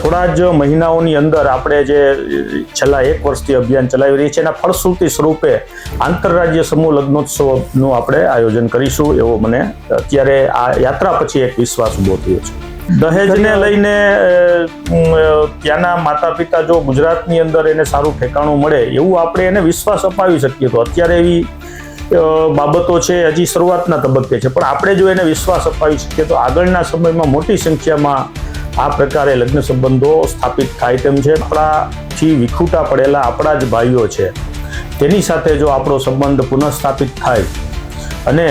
થોડા જ મહિનાઓની અંદર આપણે જે છેલ્લા 1 વર્ષથી અભિયાન ચલાવી રહી છે એના ફળશ્રુતિ સ્વરૂપે આંતરરાજ્ય સમૂહ લગ્નોત્સવનું આપણે આયોજન કરીશું એવો મને અત્યારે આ યાત્રા પછી એક વિશ્વાસ ઉભો થયો છે. દહેજને લઈને ત્યાંના માતા પિતા જો ગુજરાતની અંદર એને સારું ઠેકાણું મળે એવું આપણે એને વિશ્વાસ અપાવી શકીએ તો અત્યારે એવી બાબતો છે હજી શરૂઆતના તબક્કે છે, પણ આપણે જો એને વિશ્વાસ અપાવી શકીએ તો આગળના સમયમાં મોટી સંખ્યામાં આ પ્રકારે લગ્ન સંબંધો સ્થાપિત થાય તેમ છે. આપણાથી વિખૂટા પડેલા આપણા જ ભાઈઓ છે તેની સાથે જો આપણો સંબંધ પુનઃસ્થાપિત થાય અને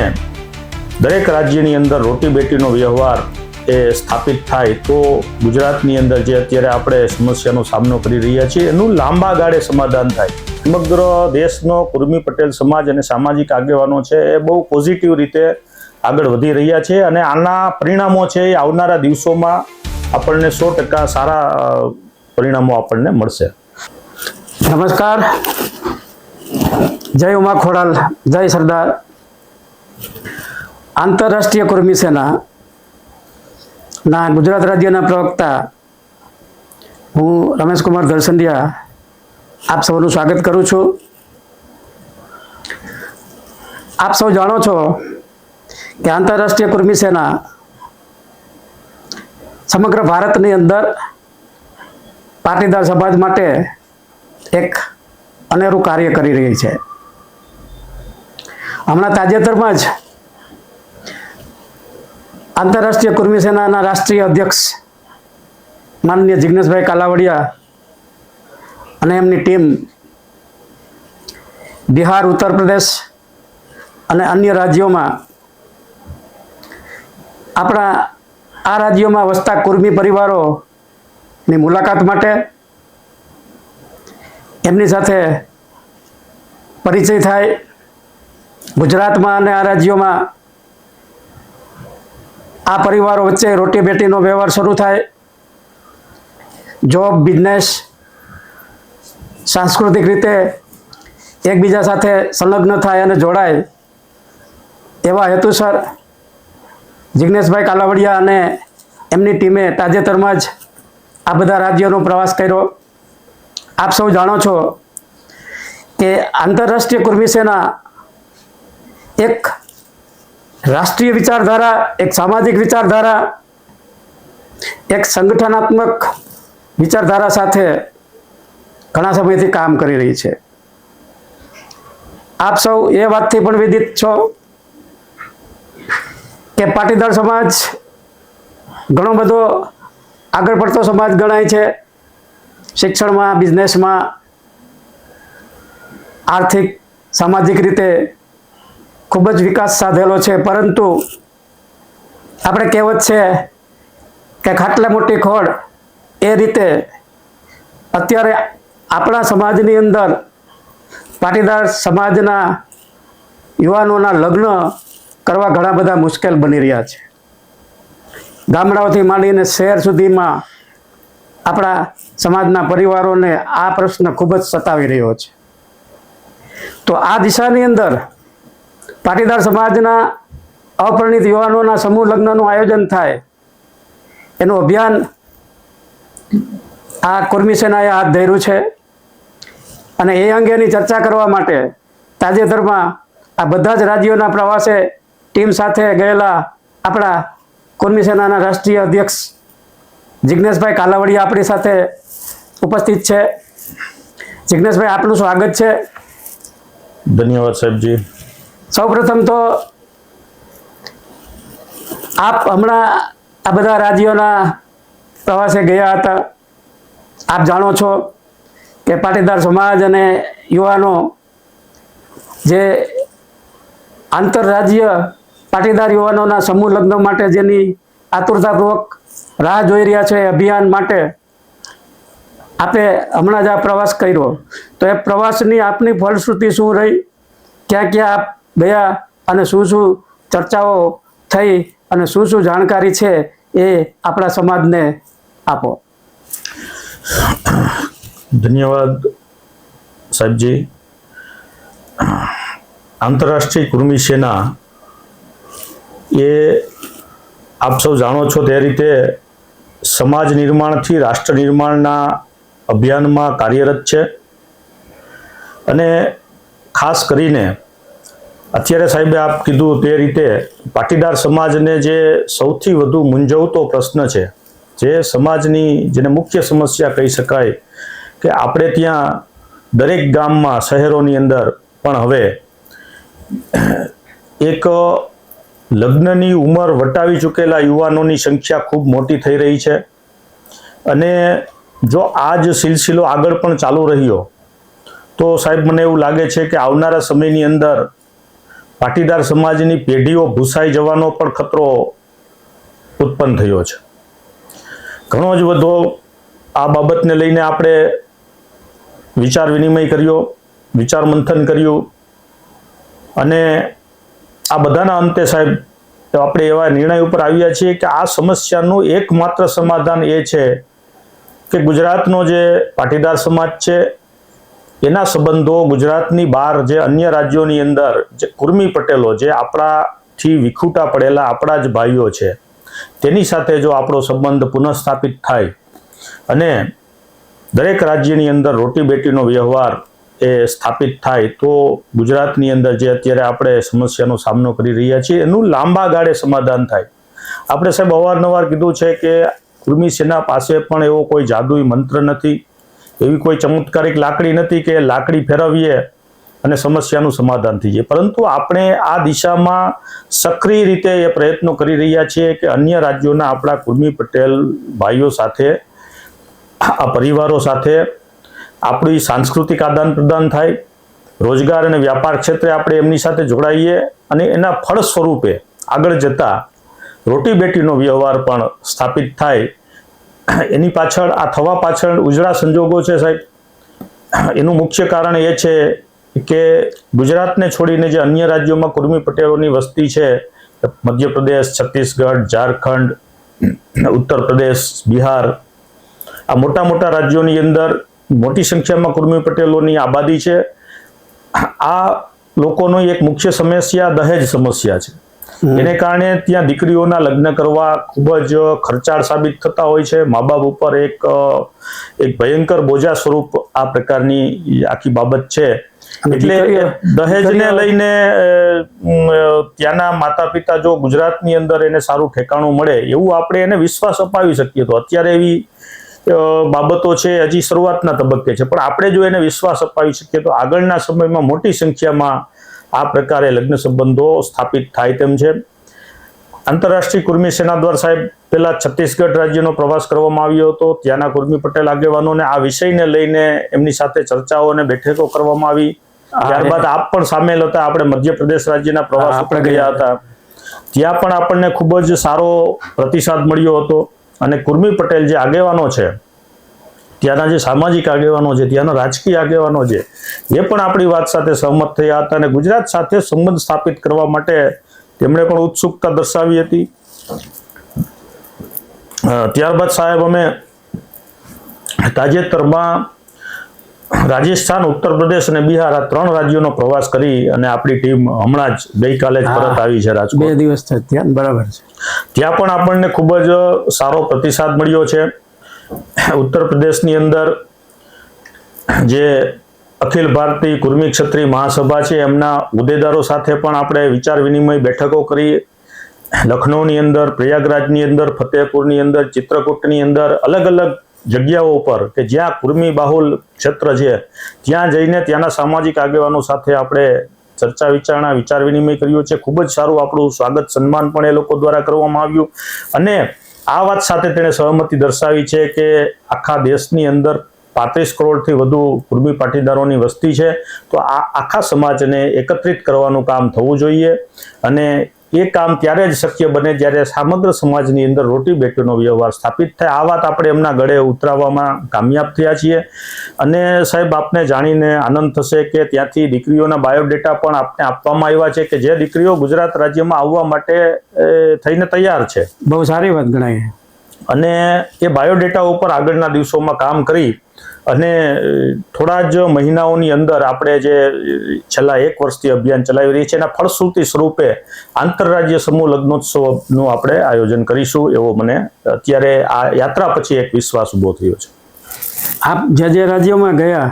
દરેક રાજ્યની અંદર રોટી બેટીનો વ્યવહાર એ સ્થાપિત થાય તો ગુજરાતની અંદર જે અત્યારે આપણે સમસ્યાનો સામનો કરી રહ્યા છીએ એનું લાંબા ગાળે સમાધાન થાય. સમગ્ર દેશનો કુર્મી પટેલ સમાજ અને સામાજિક આગેવાનો છે એ બહુ પોઝિટિવ રીતે આગળ વધી રહ્યા છે અને આના પરિણામો છે એ આવનારા દિવસોમાં આપણને 100% સારા પરિણામો આપણને મળશે. નમસ્કાર, જય ઉમા ખોડાલ, જય સરદાર. આંતરરાષ્ટ્રીય કુર્મી સેના ના ગુજરાત રાજ્યના પ્રવક્તા હું રમેશકુમાર દર્શનિયા આપ સૌનું સ્વાગત કરું છું. આપ સૌ જાણો છો કે આંતરરાષ્ટ્રીય કુર્મી સેના સમગ્ર ભારતની અંદર પાટીદાર સમાજ માટે એક અનેરું કાર્ય કરી રહી છે. હમણાં તાજેતરમાં જ આંતરરાષ્ટ્રીય કુર્મી સેનાના રાષ્ટ્રીય અધ્યક્ષ માનનીય જિગ્નેશભાઈ કાલાવડિયા અને એમની ટીમ બિહાર, ઉત્તર પ્રદેશ અને અન્ય રાજ્યોમાં આપણા આ રાજ્યોમાં વસતા કુર્મી પરિવારોની મુલાકાત માટે, એમની સાથે પરિચય થાય, ગુજરાતમાં અને આ રાજ્યોમાં આ પરિવારો વચ્ચે રોટી બેટીનો વ્યવહાર શરૂ થાય, જોબ, બિઝનેસ, સાંસ્કૃતિક રીતે એકબીજા સાથે સંલગ્ન થાય અને જોડાય એવા હેતુસર જિગ્નેશભાઈ કાલાવડિયા અને એમની ટીમે તાજેતરમાં જ આ બધા રાજ્યોનો પ્રવાસ કર્યો. આપ સૌ જાણો છો કે આંતરરાષ્ટ્રીય કુર્મી સેના એક રાષ્ટ્રીય વિચારધારા, એક સામાજિક વિચારધારા, એક સંગઠનાત્મક વિચારધારા સાથે ઘણા સમયથી કામ કરી રહી છે. આપ સૌ એ વાતથી પણ વિદિત છો કે પાટીદાર સમાજ ઘણો બધો આગળ પડતો સમાજ ગણાય છે. શિક્ષણમાં, બિઝનેસમાં, આર્થિક, સામાજિક રીતે ખૂબ જ વિકાસ સાધેલો છે, પરંતુ આપણે કહેવત છે કે ખાટલે મોટી ખોડ એ રીતે અત્યારે આપણા સમાજની અંદર પાટીદાર સમાજના યુવાનોના લગ્ન કરવા ઘણા બધા મુશ્કેલ બની રહ્યા છે. ગામડાઓથી માંડીને શહેર સુધીમાં આપણા સમાજના પરિવારોને આ પ્રશ્ન ખૂબ જ સતાવી રહ્યો છે. તો આ દિશાની અંદર પાટીદાર સમાજના અપરિણિત યુવાનોના સમૂહ લગ્નનું આયોજન થાય એનું અભિયાન આ કુર્મી સેનાએ હાથ ધર્યું છે અને એ અંગેની ચર્ચા કરવા માટે તાજેતરમાં આ બધા જ રાજ્યોના પ્રવાસે ટીમ સાથે ગયેલા આપણા કુર્મી સેનાના રાષ્ટ્રીય અધ્યક્ષ જિગ્નેશભાઈ કાલાવડિયા આપણી સાથે ઉપસ્થિત છે. જિગ્નેશભાઈ, આપનું સ્વાગત છે. ધન્યવાદ સાહેબજી. સૌપ્રથમ તો આપ હમણાં આ બધા રાજ્યોના પ્રવાસે ગયા હતા. આપ જાણો છો કે પાટીદાર સમાજ અને યુવાનો જે આંતરરાજ્ય પાટીદાર યુવાનોના સમૂહ લગ્ન માટે જેની આતુરતાપૂર્વક રાહ જોઈ રહ્યા છે, અભિયાન માટે આપે હમણાં જ આ પ્રવાસ કર્યો. તો એ પ્રવાસની આપની ફલશ્રુતિ શું રહી, ક્યાં ક્યાં આપ ગયા અને શું શું ચર્ચાઓ થઈ અને શું શું જાણકારી છે એ આપણા સમાજને આપો. ધન્યવાદ સાહેબજી. આંતરરાષ્ટ્રીય કુર્મી સેના એ આપ સૌ જાણો છો તે રીતે સમાજ નિર્માણથી રાષ્ટ્ર નિર્માણના અભિયાનમાં કાર્યરત છે અને ખાસ કરીને અત્યારે સાહેબે આપ કીધું તે રીતે પાટીદાર સમાજને જે સૌથી વધુ મૂંઝવતો પ્રશ્ન છે, જે સમાજની જેને મુખ્ય સમસ્યા કહી શકાય કે આપણે ત્યાં દરેક ગામમાં શહેરોની અંદર પણ હવે એક લગ્નની ઉંમર વટાવી ચૂકેલા યુવાનોની સંખ્યા ખૂબ મોટી થઈ રહી છે અને જો આ જ સિલસિલો આગળ પણ ચાલુ રહ્યો તો સાહેબ મને એવું લાગે છે કે આવનારા સમયની અંદર પાટીદાર સમાજની પેઢીઓ ભૂસાઈ જવાનો પણ ખતરો ઉત્પન્ન થયો છે. ઘણો જ બધો આ બાબતને લઈને આપણે વિચાર વિનિમય કર્યો, વિચાર મંથન કર્યું અને આ બધાના અંતે સાહેબ આપણે એવા નિર્ણય ઉપર આવ્યા છીએ કે આ સમસ્યાનું એકમાત્ર સમાધાન એ છે કે ગુજરાતનો જે પાટીદાર સમાજ છે એના સંબંધો ગુજરાતની બહાર જે અન્ય રાજ્યોની અંદર જે કુર્મી પટેલો જે આપણાથી વિખૂટા પડેલા આપણા જ ભાઈઓ છે તેની સાથે જો આપણો સંબંધ પુનઃસ્થાપિત થાય અને દરેક રાજ્યની અંદર રોટી બેટીનો વ્યવહાર એ સ્થાપિત થાય તો ગુજરાતની અંદર જે અત્યારે આપણે સમસ્યાનો સામનો કરી રહ્યા છીએ એનું લાંબા ગાળે સમાધાન થાય. આપણે સાહેબ અવારનવાર કીધું છે કે કુર્મી સેના પાસે પણ એવો કોઈ જાદુઈ મંત્ર નથી, એવી કોઈ ચમત્કારિક લાકડી નથી કે લાકડી ફેરવીએ અને સમસ્યાનું સમાધાન થઈ જાય, પરંતુ આપણે આ દિશામાં સક્રિય રીતે એ પ્રયત્નો કરી રહ્યા છીએ કે અન્ય રાજ્યોના આપણા કુર્મી પટેલ ભાઈઓ સાથે, આ પરિવારો સાથે આપણી સાંસ્કૃતિક આદાન પ્રદાન થાય, રોજગાર અને વ્યાપાર ક્ષેત્રે આપણે એમની સાથે જોડાઈએ અને એના ફળ સ્વરૂપે આગળ જતા રોટી બેટીનો વ્યવહાર પણ સ્થાપિત થાય. એની પાછળ આ થવા પાછળ ઉજળા સંજોગો છે સાહેબ. એનું મુખ્ય કારણ એ છે કે ગુજરાતને છોડીને જે અન્ય રાજ્યોમાં કુર્મી પટેલોની વસ્તી છે, મધ્યપ્રદેશ, છત્તીસગઢ, ઝારખંડ, ઉત્તર પ્રદેશ, બિહાર, આ મોટા મોટા રાજ્યોની અંદર મોટી સંખ્યામાં કુર્મી પટેલોની આબાદી છે. આ લોકોની એક મુખ્ય સમસ્યા દહેજ સમસ્યા છે. એને કારણે ત્યાં દીકરીઓના લગ્ન કરવા ખૂબ જ ખર્ચાળ સાબિત થતા હોય છે. મા બાપ ઉપર એક ભયંકર બોજા સ્વરૂપ આ પ્રકારની આખી બાબત છે. એટલે દહેજને લઈને ત્યાંના માતા પિતા જો ગુજરાતની અંદર એને સારું ઠેકાણું મળે એવું આપણે એને વિશ્વાસ અપાવી શકીએ તો અત્યારે એવી બાબતો છે હજી શરૂઆતના તબક્કે છે, પણ આપણે જો એને વિશ્વાસ અપાવી શકીએ તો આગળના સમયમાં મોટી સંખ્યામાં આ પ્રકારે લગ્ન સંબંધો સ્થાપિત થાય તેમ છે. આંતરરાષ્ટ્રીય કુર્મી સેના દ્વારા સાહેબ પહેલા છત્તીસગઢ રાજ્યનો પ્રવાસ કરવામાં આવ્યો હતો. ત્યાંના કુર્મી પટેલ આગેવાનોને આ વિષયને લઈને એમની સાથે ચર્ચાઓ અને બેઠકો કરવામાં આવી. ત્યારબાદ આપ પણ સામેલ હતા. આપણે મધ્યપ્રદેશ રાજ્યના પ્રવાસ ઉપર ગયા હતા. ત્યાં પણ આપણને ખૂબ જ સારો પ્રતિસાદ મળ્યો હતો અને કુર્મી પટેલ જે આગેવાનો છે, ત્યાંના જે સામાજિક આગેવાનો છે, ત્યાંના રાજકીય આગેવાનો છે, એ પણ આપણી વાત સાથે સહમત થયા હતા અને ગુજરાત સાથે સંબંધ સ્થાપિત કરવા માટે તેમણે પણ ઉત્સુકતા દર્શાવી હતી. ત્યારબાદ સાહેબ અમે તાજેતરમાં રાજસ્થાન, ઉત્તર પ્રદેશ અને બિહાર આ 3 રાજ્યોનો પ્રવાસ કરી અને આપણી ટીમ હમણાં જ ગઈકાલે જ પરત આવી છે રાજકોટ. 2 દિવસ થયા, બરાબર છે. ત્યાં પણ આપણને ખૂબ જ સારો પ્રતિસાદ મળ્યો છે. ઉત્તર પ્રદેશની અંદર જે અખિલ ભારતીય કુર્મી ક્ષત્રિય મહાસભા છે એમના હોદ્દેદારો સાથે પણ આપણે વિચાર વિનિમય બેઠકો કરી. લખનૌની અંદર, પ્રયાગરાજની અંદર, ફતેહપુરની અંદર, ચિત્રકૂટની અંદર અલગ અલગ જગ્યાઓ પર કે જ્યાં કુર્મી બાહુલ ક્ષેત્ર છે ત્યાં જઈને ત્યાંના સામાજિક આગેવાનો સાથે આપણે ચર્ચા વિચારણા, વિચાર વિનિમય કર્યો છે. ખૂબ જ સારું આપણું સ્વાગત સન્માન પણ એ લોકો દ્વારા કરવામાં આવ્યું અને આ વાત સાથે તેણે સહમતિ દર્શાવી છે કે આખા દેશની અંદર 35 કરોડથી વધુ કુર્મી પાટીદારોની વસ્તી છે, તો આ આખા સમાજને એકત્રિત કરવાનું કામ થવું જોઈએ અને એ કામ ત્યારે જ શક્ય બને જ્યારે સમગ્ર સમાજની અંદર રોટી બેટીનો વ્યવહાર સ્થાપિત થાય. આ વાત આપણે એમના ગળે ઉતરાવવામાં કામયાબ થયા છીએ અને સાહેબ આપને જાણીને આનંદ થશે કે ત્યાંથી દીકરીઓના બાયોડેટા પણ આપને આપવામાં આવ્યા છે કે જે દીકરીઓ ગુજરાત રાજ્યમાં આવવા માટે થઈને તૈયાર છે. બહુ સારી વાત ગણાય. અને એ બાયોડેટા ઉપર આગળના દિવસોમાં કામ કરી અને થોડા જ મહિનાઓની અંદર આપણે જે છેલ્લા 1 વર્ષથી અભિયાન ચલાવી રહી છે એના ફળશ્રુતિ સ્વરૂપે આંતરરાજ્ય સમૂહ લગ્નોત્સવનું આપણે આયોજન કરીશું એવો મને અત્યારે આ યાત્રા પછી એક વિશ્વાસ ઊભો થયો છે. આપ જે રાજ્યોમાં ગયા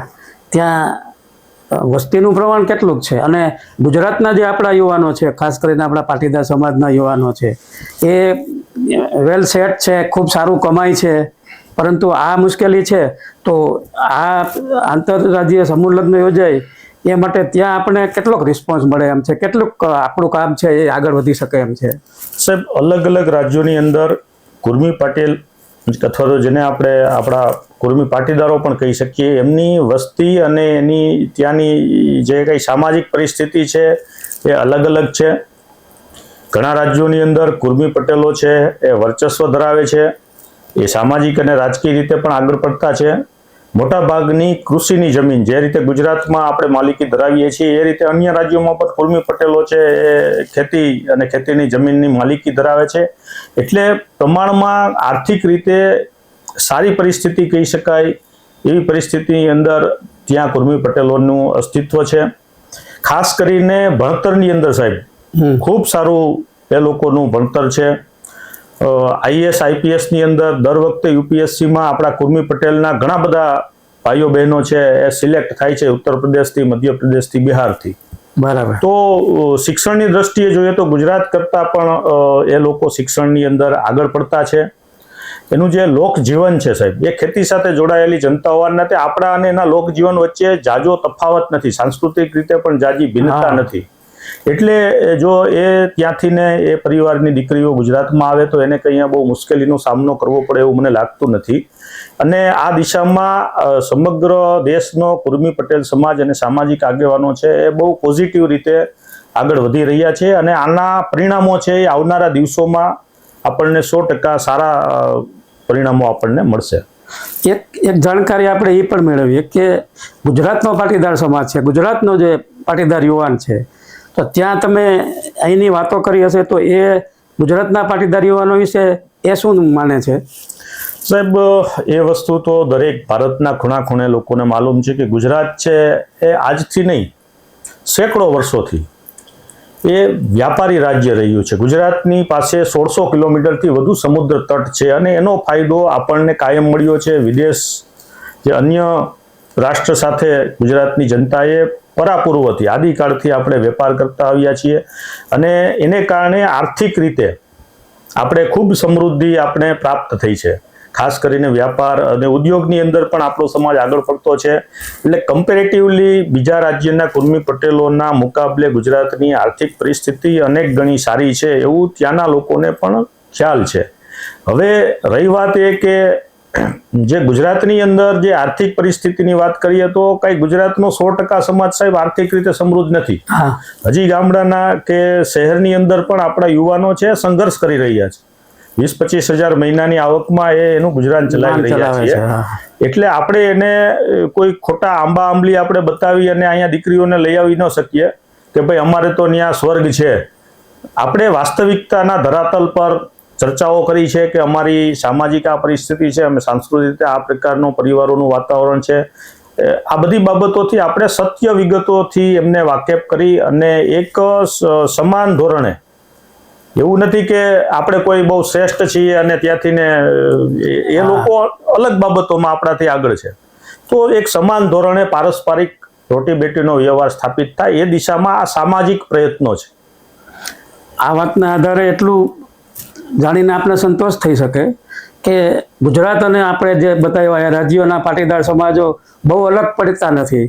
ત્યાં વસ્તીનું પ્રમાણ કેટલું છે અને ગુજરાતના જે આપણા યુવાનો છે, ખાસ કરીને આપણા પાટીદાર સમાજના યુવાનો છે, એ વેલ સેટ છે, ખૂબ સારું કમાય છે, પરંતુ આ મુશ્કેલી છે, તો આ આંતરરાજ્ય સમૂહ લગ્ન યોજાય એ માટે ત્યાં આપણે કેટલોક રિસ્પોન્સ મળે એમ છે, કેટલુંક આપણું કામ છે એ આગળ વધી શકે એમ છે? સાહેબ, અલગ અલગ રાજ્યોની અંદર કુર્મી પાટીલ અથવા તો જેને આપણે આપણા કુર્મી પાટીદારો પણ કહી શકીએ, એમની વસ્તી અને એની ત્યાંની જે કંઈ સામાજિક પરિસ્થિતિ છે એ અલગ અલગ છે. ઘણા રાજ્યોની અંદર કુર્મી પટેલો છે એ વર્ચસ્વ ધરાવે છે, એ સામાજિક અને રાજકીય રીતે પણ આગળ પડતા છે. મોટા ભાગની કૃષિની જમીન જે રીતે ગુજરાતમાં આપણે માલિકી ધરાવીએ છીએ એ રીતે અન્ય રાજ્યોમાં પણ કુર્મી પટેલો છે એ ખેતી અને ખેતીની જમીનની માલિકી ધરાવે છે. એટલે પ્રમાણમાં આર્થિક રીતે સારી પરિસ્થિતિ કહી શકાય એવી પરિસ્થિતિની અંદર ત્યાં કુર્મી પટેલોનું અસ્તિત્વ છે. ખાસ કરીને ભણતરની અંદર સાહેબ ખૂબ સારું એ લોકોનું ભણતર છે. આઈએસ આઈપીએસની અંદર દર વખતે યુપીએસસીમાં આપણા કુર્મી પટેલના ઘણા બધા ભાઈઓ બહેનો છે એ સિલેક્ટ થાય છે ઉત્તર પ્રદેશથી, મધ્યપ્રદેશથી, બિહારથી. બરાબર. તો શિક્ષણની દ્રષ્ટિએ જોઈએ તો ગુજરાત કરતાં પણ એ લોકો શિક્ષણની અંદર આગળ પડતા છે. એનું જે લોકજીવન છે સાહેબ, એ ખેતી સાથે જોડાયેલી જનતા હોવાના નાતે આપણા અને એના લોકજીવન વચ્ચે જાજો તફાવત નથી, સાંસ્કૃતિક રીતે પણ જાજી ભિન્નતા નથી. એટલે જો એ ત્યાંથી ને એ પરિવારની દીકરીઓ ગુજરાતમાં આવે તો એને કંઈ બહુ મુશ્કેલીનો સામનો કરવો પડે એવું મને લાગતું નથી. અને આ દિશામાં સમગ્ર દેશનો કુર્મી પટેલ સમાજ અને સામાજિક આગેવાનો છે એ બહુ પોઝિટિવ રીતે આગળ વધી રહ્યા છે અને આના પરિણામો છે એ આવનારા દિવસોમાં આપણને 100% સારા પરિણામો આપણને મળશે. એક જાણકારી આપણે એ પણ મેળવીએ કે ગુજરાતનો પાટીદાર સમાજ છે, ગુજરાતનો જે પાટીદાર યુવાન છે, તો ત્યાં તમે અહીંની વાતો કરી હશે, તો એ ગુજરાતના પાટીદાર યુવાનો વિશે એ શું માને છે? સાહેબ, એ વસ્તુ તો દરેક ભારતના ખૂણા ખૂણે લોકોને માલુમ છે કે ગુજરાત છે એ આજથી નહીં, સેંકડો વર્ષોથી એ વ્યાપારી રાજ્ય રહ્યું છે. ગુજરાતની પાસે 1600 કિલોમીટરથી વધુ સમુદ્ર તટ છે અને એનો ફાયદો આપણને કાયમ મળ્યો છે. વિદેશ જે અન્ય રાષ્ટ્ર સાથે ગુજરાતની જનતાએ પરાપૂર્વથી આદિકાળથી આપણે વેપાર કરતા આવ્યા છીએ અને એને કારણે આર્થિક રીતે આપણે ખૂબ સમૃદ્ધિ આપણે પ્રાપ્ત થઈ છે. ખાસ કરીને વ્યાપાર અને ઉદ્યોગની અંદર પણ આપણો સમાજ આગળ પડતો છે. એટલે કમ્પેરેટિવલી બીજા રાજ્યના કુર્મી પટેલોના મુકાબલે ગુજરાતની આર્થિક પરિસ્થિતિ અનેક ગણી સારી છે એવું ત્યાંના લોકોને પણ ખ્યાલ છે. હવે રહી વાત એ કે જે ગુજરાતની અંદર જે આર્થિક પરિસ્થિતિની વાત કરીએ તો કઈ ગુજરાતનો 100% સમાજ સાહેબ આર્થિક રીતે સમૃદ્ધ નથી. હજી ગામડાના કે શહેરની અંદર પણ આપણા યુવાનો છે સંઘર્ષ કરી રહ્યા છે. 20-25 હજાર મહિનાની આવકમાં એનું ગુજરાન ચલાવી રહ્યા છીએ. એટલે આપણે એને કોઈ ખોટા આંબા આંબલી આપણે બતાવી અને અહીંયા દીકરીઓને લઈ આવી ન શકીએ કે ભાઈ અમારે તો ત્યાં સ્વર્ગ છે. આપણે વાસ્તવિકતાના ધરાતલ પર ચર્ચાઓ કરી છે કે અમારી સામાજિક આ પરિસ્થિતિ છે, અમે સાંસ્કૃતિક રીતે આ પ્રકારનો પરિવારોનું વાતાવરણ છે. આ બધી બાબતોથી આપણે સત્ય વિગતોથી એમને વાકેફ કરી અને એક સમાન ધોરણે, એવું નથી કે આપણે કોઈ બહુ શ્રેષ્ઠ છીએ અને ત્યાંથી ને એ લોકો અલગ બાબતોમાં આપણાથી આગળ છે, તો એક સમાન ધોરણે પારસ્પરિક રોટી બેટીનો વ્યવહાર સ્થાપિત થાય એ દિશામાં આ સામાજિક પ્રયત્નો છે. આ વાતના આધારે એટલું જાણીને આપણે સંતોષ થઈ શકે કે ગુજરાત અને આપણે જે બતાવ્યા રાજ્યોના પાટીદાર સમાજો બહુ અલગ પડતા નથી.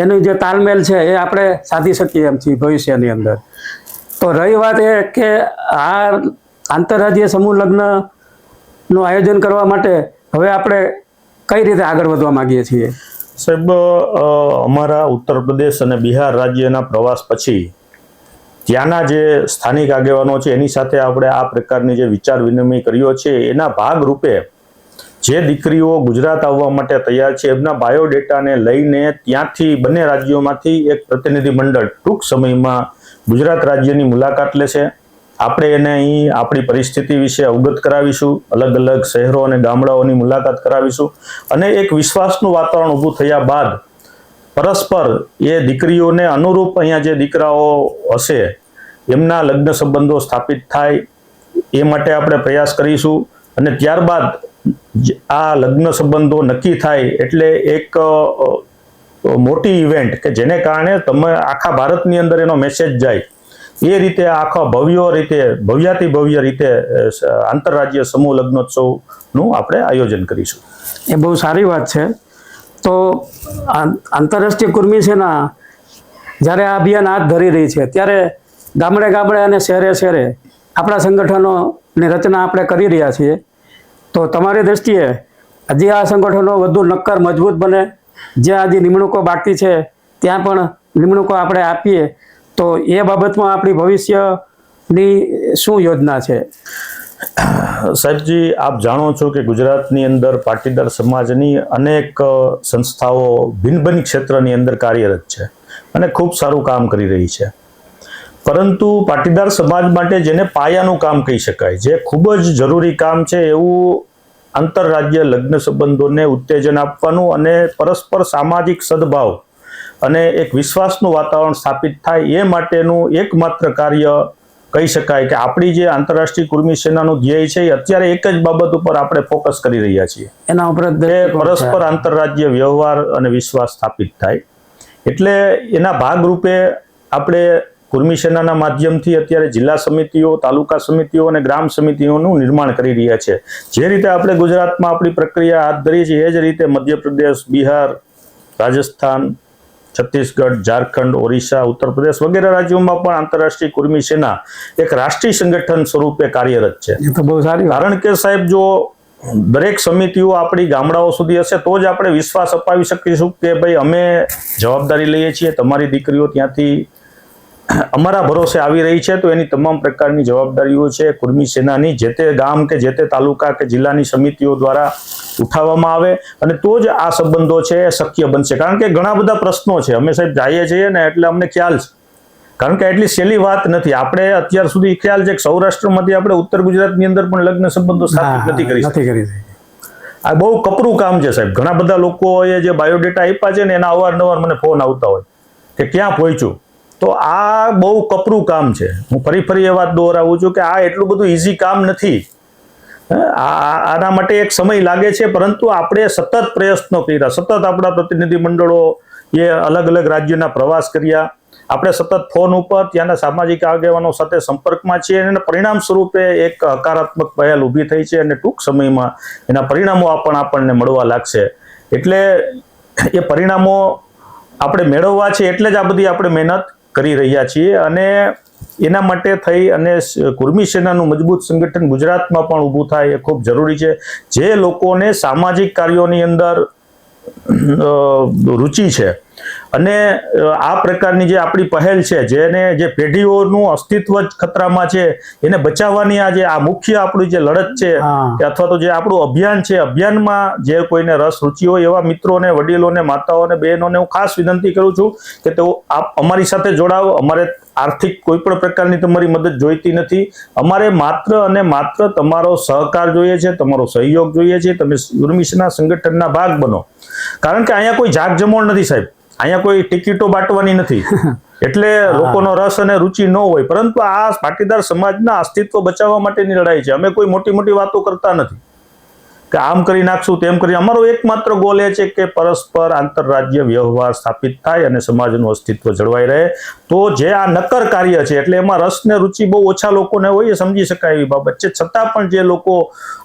એનું જે તાલમેલ છે એ આપણે સાધી શકીએ એમ છીએ ભવિષ્યની અંદર. તો રહી વાત એ કે આ આંતરરાજ્ય સમૂહ લગ્નનું આયોજન કરવા માટે હવે આપણે કઈ રીતે આગળ વધવા માંગીએ છીએ? સાહેબ, અમારા ઉત્તર પ્રદેશ અને બિહાર રાજ્યના પ્રવાસ પછી ત્યાંના જે સ્થાનિક આગેવાનો છે એની સાથે આપણે આ પ્રકારની જે વિચાર વિનિમય કર્યો છે એના ભાગરૂપે જે દીકરીઓ ગુજરાત આવવા માટે તૈયાર છે એમના બાયોડેટાને લઈને ત્યાંથી બંને રાજ્યોમાંથી એક પ્રતિનિધિ મંડળ ટૂંક સમયમાં ગુજરાત રાજ્યની મુલાકાત લેશે આપણે એને અહીં આપણી પરિસ્થિતિ વિશે અવગત કરાવીશું, અલગ અલગ શહેરો અને ગામડાઓની મુલાકાત કરાવીશું અને એક વિશ્વાસનું વાતાવરણ ઊભું થયા બાદ પરસ્પર એ દીકરીઓને અનુરૂપ અહીંયા જે દીકરાઓ હશે એમના લગ્ન સંબંધો સ્થાપિત થાય એ માટે આપણે પ્રયાસ કરીશું અને ત્યારબાદ આ લગ્ન સંબંધો નક્કી થાય એટલે એક મોટી ઇવેન્ટ કે જેને કારણે તમે આખા ભારતની અંદર એનો મેસેજ જાય એ રીતે આખા ભવ્ય રીતે આંતરરાજ્ય સમૂહ લગ્નોત્સવનું આપણે આયોજન કરીશું. એ બહુ સારી વાત છે. તો આંતરરાષ્ટ્રીય કુર્મી સેના જ્યારે આ અભિયાન હાથ ધરી રહી છે ત્યારે ગામડે ગામડે અને શહેરે શહેરે આપણા સંગઠનોની રચના આપણે કરી રહ્યા છીએ. તો તમારી દૃષ્ટિએ હજી આ સંગઠનો વધુ નક્કર મજબૂત બને, જ્યાં હજી નિમણૂકો બાકી છે ત્યાં પણ નિમણૂકો આપણે આપીએ, તો એ બાબતમાં આપણી ભવિષ્યની શું યોજના છે? સાહેબજી, આપ જાણો છો કે ગુજરાતની અંદર પાટીદાર સમાજની અનેક સંસ્થાઓ ભિન્ન ભિન્ન ક્ષેત્રની અંદર કાર્યરત છે અને ખૂબ સારું કામ કરી રહી છે. પરંતુ પાટીદાર સમાજ માટે જેને પાયાનું કામ કહી શકાય, જે ખૂબ જ જરૂરી કામ છે એવું આંતરરાજ્ય લગ્ન સંબંધોને ઉત્તેજન આપવાનું અને પરસ્પર સામાજિક સદભાવ અને એક વિશ્વાસનું વાતાવરણ સ્થાપિત થાય એ માટેનું એકમાત્ર કાર્ય કહી શકાય કે આપણી જે આંતરરાષ્ટ્રીય કુર્મી સેનાનું ધ્યેય છે એ અત્યારે એક જ બાબત ઉપર આપણે ફોકસ કરી રહ્યા છીએ, એના ઉપર પરસ્પર આંતરરાજ્ય વ્યવહાર અને વિશ્વાસ સ્થાપિત થાય. એટલે એના ભાગરૂપે આપણે કુર્મી સેનાના માધ્યમથી અત્યારે જિલ્લા સમિતિઓ, તાલુકા સમિતિઓ અને ગ્રામ સમિતિઓનું નિર્માણ કરી રહ્યા છે. જે રીતે આપણે ગુજરાતમાં આપણી પ્રક્રિયા હાથ ધરી છે એ જ રીતે મધ્યપ્રદેશ, બિહાર, રાજસ્થાન, છત્તીસગઢ, ઝારખંડ, ઓરિસ્સા, ઉત્તર પ્રદેશ વગેરે રાજ્યોમાં પણ આંતરરાષ્ટ્રીય કુર્મી સેના એક રાષ્ટ્રીય સંગઠન સ્વરૂપે કાર્યરત છે. કારણ કે સાહેબ, જો દરેક સમિતિઓ આપણી ગામડાઓ સુધી હશે તો જ આપણે વિશ્વાસ અપાવી શકીશું કે ભાઈ અમે જવાબદારી લઈએ છીએ, તમારી દીકરીઓ ત્યાંથી અમારા ભરોસે આવી રહી છે, તો એની તમામ પ્રકારની જવાબદારીઓ છે કુર્મી સેનાની જે તે ગામ કે જે તે તાલુકા કે જિલ્લાની સમિતિઓ દ્વારા ઉઠાવવામાં આવે અને તો જ આ સંબંધો છે એ શક્ય બનશે. કારણ કે ઘણા બધા પ્રશ્નો છે, અમે સાહેબ જઈએ છીએ ને એટલે અમને ખ્યાલ છે, કારણ કે એટલી સહેલી વાત નથી. આપણે અત્યાર સુધી ખ્યાલ છે કે સૌરાષ્ટ્રમાંથી આપણે ઉત્તર ગુજરાતની અંદર પણ લગ્ન સંબંધો સ્થાપિત નથી કરી. આ બહુ કપરું કામ છે સાહેબ. ઘણા બધા લોકોએ જે બાયોડેટા આપ્યા છે ને એના અવારનવાર મને ફોન આવતા હોય કે ક્યાં પહોંચ્યું. તો આ બહુ કપરું કામ છે. હું ફરી એ વાત દોહરાવું છું કે આ એટલું બધું ઇઝી કામ નથી. આના માટે એક સમય લાગે છે, પરંતુ આપણે સતત પ્રયત્નો કર્યા, સતત આપણા પ્રતિનિધિ મંડળો એ અલગ અલગ રાજ્યના પ્રવાસ કર્યા, આપણે સતત ફોન ઉપર ત્યાંના સામાજિક આગેવાનો સાથે સંપર્કમાં છીએ અને પરિણામ સ્વરૂપે એક હકારાત્મક પહેલ ઊભી થઈ છે અને ટૂંક સમયમાં એના પરિણામો આપણને મળવા લાગશે. એટલે એ પરિણામો આપણે મેળવવા છે એટલે જ આ બધી આપણે મહેનત કરી રહ્યા છીએ અને એના માટે થઈ અને કુર્મી સેનાનું મજબૂત સંગઠન ગુજરાતમાં પણ ઊભું થાય એ ખૂબ જરૂરી છે. જે લોકોને સામાજિક કાર્યોની અંદર રુચિ છે અને આ પ્રકારની જે આપણી પહેલ છે, જે પેઢીઓનું અસ્તિત્વ જ ખતરામાં છે એને બચાવવાની આ મુખ્ય આપણી જે લડત છે કે અથવા તો જે આપણું અભિયાન છે, અભિયાનમાં જે કોઈને રસ રુચિ હોય એવા મિત્રોને, વડીલોને, માતાઓને, બહેનોને હું ખાસ વિનંતી કરું છું કે તેઓ આપ અમારી સાથે જોડાવો. અમારે આર્થિક કોઈ પણ પ્રકારની તમારી મદદ જોઈતી નથી. અમારે માત્ર અને માત્ર તમારો સહકાર જોઈએ છે, તમારો સહયોગ જોઈએ છે. તમે કુર્મી સેના સંગઠનના ભાગ બનો. કારણ કે અહીંયા કોઈ જાગજમોળ નથી સાહેબ, અહીંયા કોઈ ટિકિટો બાંટવાની નથી, એટલે લોકોનો રસ અને રુચિ ન હોય, પરંતુ આ પાટીદાર સમાજના અસ્તિત્વ બચાવવા માટેની લડાઈ છે. અમે કોઈ મોટી મોટી વાતો કરતા નથી કે આમ કરી નાખશું તેમ કરી. અમારો એકમાત્ર ગોલ એ છે કે પરસ્પર આંતરરાજ્ય વ્યવહાર સ્થાપિત થાય અને સમાજનું અસ્તિત્વ જળવાઈ રહે. તો જે આ નક્કર કાર્ય છે એટલે એમાં રસ ને રુચિ બહુ ઓછા લોકોને હોય, એ સમજી શકાય એવી બાબત છે. છતાં પણ જે લોકો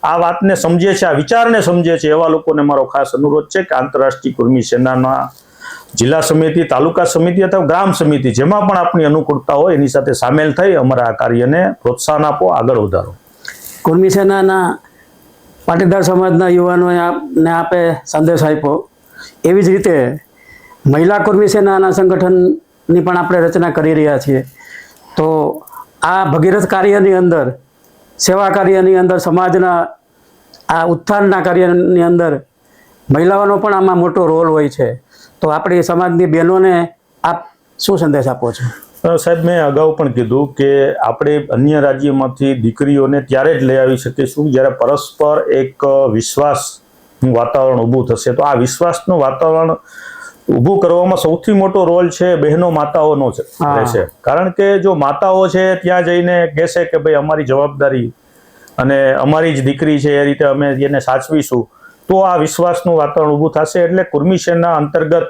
આ વાતને સમજે છે, આ વિચારને સમજે છે, એવા લોકોને મારો ખાસ અનુરોધ છે કે આંતરરાષ્ટ્રીય કુર્મી સેનાના જિલ્લા સમિતિ, તાલુકા સમિતિ અથવા ગ્રામ સમિતિ જેમાં પણ આપણી અનુકૂળતા હોય એની સાથે સામેલ થઈ અમારા આ કાર્યને પ્રોત્સાહન આપો, આગળ વધારો. કુર્મી સેનાના પાટીદાર સમાજના યુવાનોએ આપે સંદેશ આપ્યો, એવી જ રીતે મહિલા કુર્મી સેનાના સંગઠનની પણ આપણે રચના કરી રહ્યા છીએ. તો આ ભગીરથ કાર્યની અંદર, સેવા કાર્યની અંદર, સમાજના આ ઉત્થાનના કાર્યની અંદર મહિલાઓનો પણ આમાં મોટો રોલ હોય છે. તો આપણી સમાજની બહેનોને આપ શું સંદેશ આપો છો? સાહેબ, મેં અગાઉ પણ કીધું કે આપણે અન્ય રાજ્યમાંથી દીકરીઓને ત્યારે જ લઈ આવી શકીશું જ્યારે પરસ્પર એક વિશ્વાસનું વાતાવરણ ઊભું થશે. તો આ વિશ્વાસનું વાતાવરણ ઊભું કરવામાં સૌથી મોટો રોલ છે બહેનો માતાઓનો છે રહેશે. કારણ કે જો માતાઓ છે ત્યાં જઈને કહેશે કે ભાઈ અમારી જવાબદારી અને અમારી જ દીકરી છે, એ રીતે અમે એને સાચવીશું, તો આ વિશ્વાસનું વાતાવરણ ઊભું થશે. એટલે કુર્મી સેના અંતર્ગત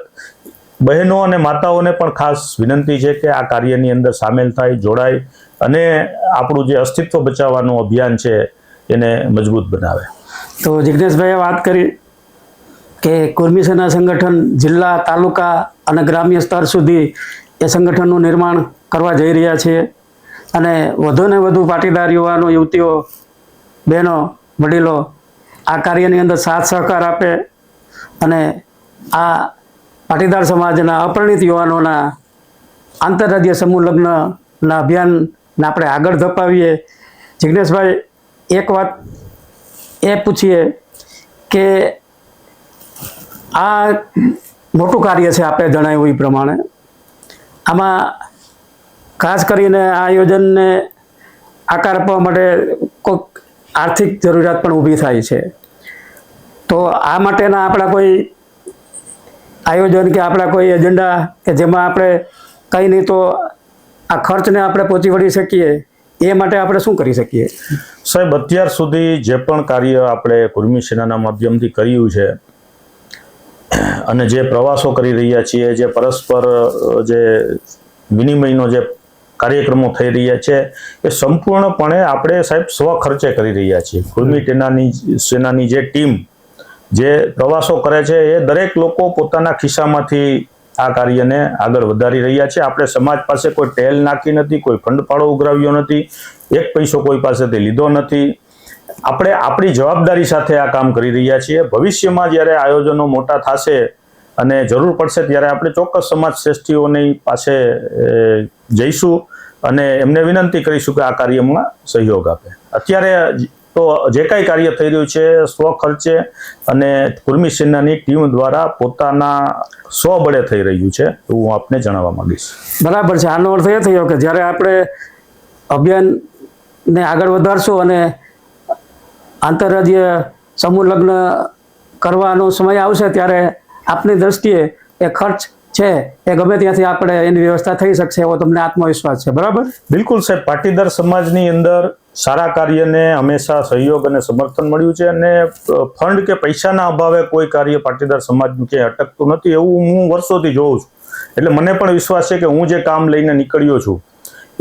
બહેનો અને માતાઓને પણ ખાસ વિનંતી છે કે આ કાર્યની અંદર સામેલ થાય, જોડાય અને આપણું જે અસ્તિત્વ બચાવવાનું અભિયાન છે એને મજબૂત બનાવે. તો જિજ્ઞેશભાઈએ વાત કરી કે કુર્મી સેના સંગઠન જિલ્લા, તાલુકા અને ગ્રામ્ય સ્તર સુધી એ સંગઠનનું નિર્માણ કરવા જઈ રહ્યા છીએ અને વધુને વધુ પાટીદાર યુવાનો, યુવતીઓ, બહેનો, વડીલો આ કાર્યની અંદર સાથ સહકાર આપે અને આ પાટીદાર સમાજના અપરિણિત યુવાનોના આંતરરાજ્ય સમૂહ લગ્નના અભિયાનને આપણે આગળ ધપાવીએ. જિજ્ઞેશભાઈ, એક વાત એ પૂછીએ કે આ મોટું કાર્ય છે, આપણે જણાવ્યું એ પ્રમાણે. આમાં ખાસ કરીને આ આયોજનને આકાર આપવા માટે કોઈક આર્થિક જરૂરિયાત પણ ઊભી થાય છે. તો આ માટેના આપણા કોઈ આયોજન કે આપણા કોઈ એજન્ડા કે જેમાં આપણે કંઈ નહીં તો આ ખર્ચને આપણે પહોંચી વળી શકીએ, એ માટે આપણે શું કરી શકીએ? સાહેબ, અત્યાર સુધી જે પણ કાર્ય આપણે કુર્મી સેનાના માધ્યમથી કર્યું છે અને જે પ્રવાસો કરી રહ્યા છીએ, જે પરસ્પર જે વિનિમયનો જે કાર્યક્રમો થઈ રહ્યા છે, એ સંપૂર્ણપણે આપણે સાહેબ સ્વ ખર્ચે કરી રહ્યા છીએ. કુર્મી સેનાની જે ટીમ જે પ્રવાસો કરે છે એ દરેક લોકો પોતાના ખિસ્સામાંથી આ કાર્યને આગળ વધારી રહ્યા છે. આપણે સમાજ પાસે કોઈ ટેલ નાખી નથી, કોઈ ફંડ ફાળો ઉઘરાવ્યો નથી, એક પૈસો કોઈ પાસેથી લીધો નથી. આપણે આપણી જવાબદારી સાથે આ કામ કરી રહ્યા છીએ. ભવિષ્યમાં જ્યારે આયોજનો મોટા થશે અને જરૂર પડશે ત્યારે આપણે ચોક્કસ સમાજ શ્રેષ્ઠીઓની પાસે જઈશું અને એમને વિનંતી કરીશું કે આ કાર્યમાં સહયોગ આપે. અત્યારે તો જે કાંઈ કાર્ય થઈ રહ્યું છે સ્વ ખર્ચે અને કુર્મી સેનાની ટીમ દ્વારા પોતાના સ્વબળે થઈ રહ્યું છે, એવું હું આપને જણાવવા માંગીશ. બરાબર છે. આનો અર્થ એ થયો કે જ્યારે આપણે અભિયાનને આગળ વધારશું અને આંતરરાજ્ય સમૂહ લગ્ન કરવાનો સમય આવશે ત્યારે આપની દ્રષ્ટિએ એ ખર્ચ છે એ ગમે ત્યાંથી આપણે એની વ્યવસ્થા થઈ શકશે એવો તમને આત્મવિશ્વાસ છે? બરાબર? બિલકુલ સાહેબ. પાટીદાર સમાજની અંદર સારા કાર્યને હંમેશા સહયોગ અને સમર્થન મળ્યું છે અને ફંડ કે પૈસાના અભાવે કોઈ કાર્ય પાટીદાર સમાજનું ક્યાંય અટકતું નથી, એવું હું વર્ષોથી જોઉં છું. એટલે મને પણ વિશ્વાસ છે કે હું જે કામ લઈને નીકળ્યો છું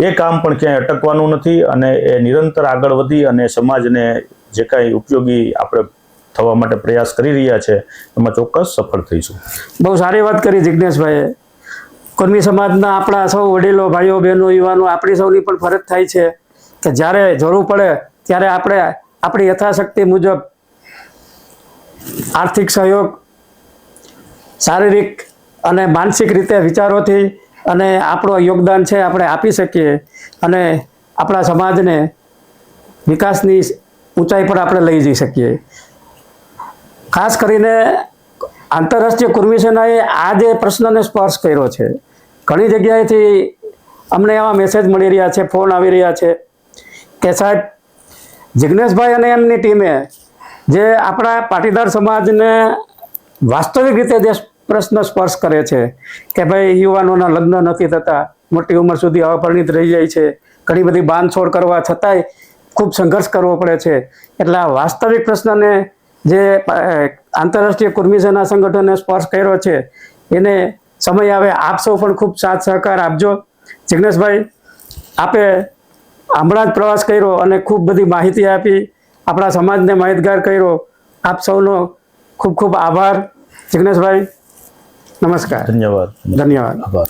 એ કામ પણ ક્યાંય અટકવાનું નથી અને એ નિરંતર આગળ વધી અને સમાજને જે કાંઈ ઉપયોગી આપણે થવા માટે પ્રયાસ કરી રહ્યા છે એમાં ચોક્કસ સફળ થઈશું. બહુ સારી વાત કરી જિજ્ઞેશભાઈએ. કુર્મી સમાજના આપણા સૌ વડીલો, ભાઈઓ, બહેનો, યુવાનો, આપણી સૌની પણ ફરજ થાય છે કે જ્યારે જરૂર પડે ત્યારે આપણે આપણી યથાશક્તિ મુજબ આર્થિક સહયોગ, શારીરિક અને માનસિક રીતે વિચારોથી અને આપણું યોગદાન છે આપણે આપી શકીએ અને આપણા સમાજને વિકાસની ઊંચાઈ પર આપણે લઈ જઈ શકીએ. ખાસ કરીને આંતરરાષ્ટ્રીય કુર્મી સેનાએ આ જે પ્રશ્નને સ્પર્શ કર્યો છે, ઘણી જગ્યાએથી અમને એવા મેસેજ મળી રહ્યા છે, ફોન આવી રહ્યા છે કે સાહેબ જિજ્ઞેશભાઈ અને એમની ટીમે જે આપણા પાટીદાર સમાજને વાસ્તવિક રીતે જે પ્રશ્ન સ્પર્શ કરે છે કે ભાઈ યુવાનોના લગ્ન નથી થતા, મોટી ઉંમર સુધી અપરિણિત રહી જાય છે, ઘણી બધી બાંધછોડ કરવા છતાંય ખૂબ સંઘર્ષ કરવો પડે છે, એટલે આ વાસ્તવિક પ્રશ્નને જે આંતરરાષ્ટ્રીય કુર્મી સેના સંગઠને સ્પર્શ કર્યો છે એને સમય આવે આપ સૌ પણ ખૂબ સાથ સહકાર આપજો. જિજ્ઞેશભાઈ, આપે હમણાં જ પ્રવાસ કર્યો અને ખૂબ બધી માહિતી આપી, આપણા સમાજને માહિતગાર કર્યો. આપ સૌનો ખૂબ ખૂબ આભાર. જિજ્ઞેશભાઈ, નમસ્કાર. ધન્યવાદ. ધન્યવાદ. આભાર.